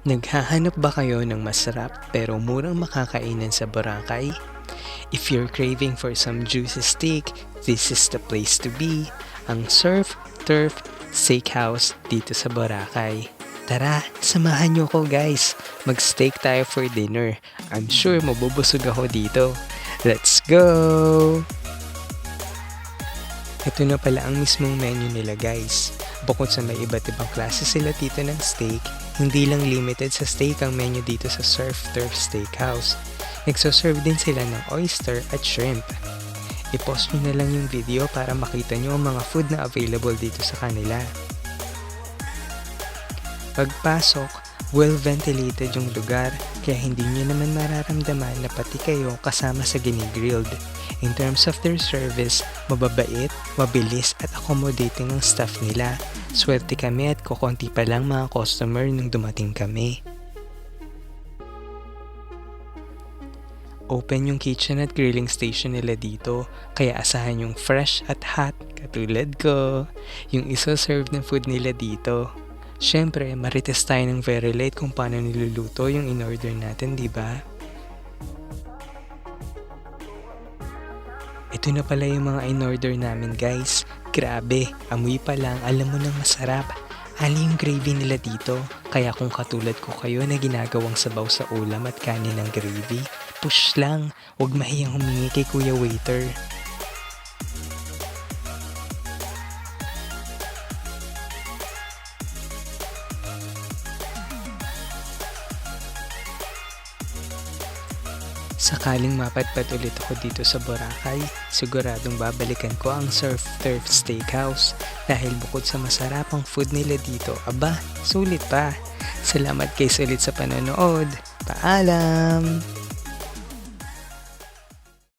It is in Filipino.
Naghahanap ba kayo ng masarap pero murang makakainan sa Boracay? If you're craving for some juicy steak, this is the place to be. Ang Surf Turf Steakhouse dito sa Boracay. Tara, samahan niyo ko guys. Mag-steak tayo for dinner. I'm sure mabubusog ako dito. Let's go! Ito na pala ang mismong menu nila guys. Bukod sa may iba't ibang klase sila dito ng steak, hindi lang limited sa steak ang menu dito sa Surf Turf Steakhouse. Nagsoserve din sila ng oyster at shrimp. I-pause nyo na lang yung video para makita nyo ang mga food na available dito sa kanila. Pagpasok, well-ventilated yung lugar kaya hindi nyo naman mararamdaman na pati kayo kasama sa ginigrilled. In terms of their service, mababait, mabilis at accommodating ang staff nila. Swerte kami at kukonti pa lang mga customer nung dumating kami. Open yung kitchen at grilling station nila dito, kaya asahan yung fresh at hot katulad ko. Yung iso-serve ng food nila dito. Syempre, marites tayo ng very late kung paano niluluto yung in-order natin, di ba? Ito na pala yung mga in-order namin guys. Grabe, amoy pa lang, alam mo nang masarap. Ali yung gravy nila dito. Kaya kung katulad ko kayo na ginagawang sabaw sa ulam at kanin ng gravy, push lang, huwag mahiyang humingi kay kuya waiter. Sakaling mapadpad ulit ako dito sa Boracay, siguradong babalikan ko ang Surf Turf Steakhouse dahil bukod sa masarapang food nila dito, aba, sulit pa. Salamat guys ulit sa panonood. Paalam!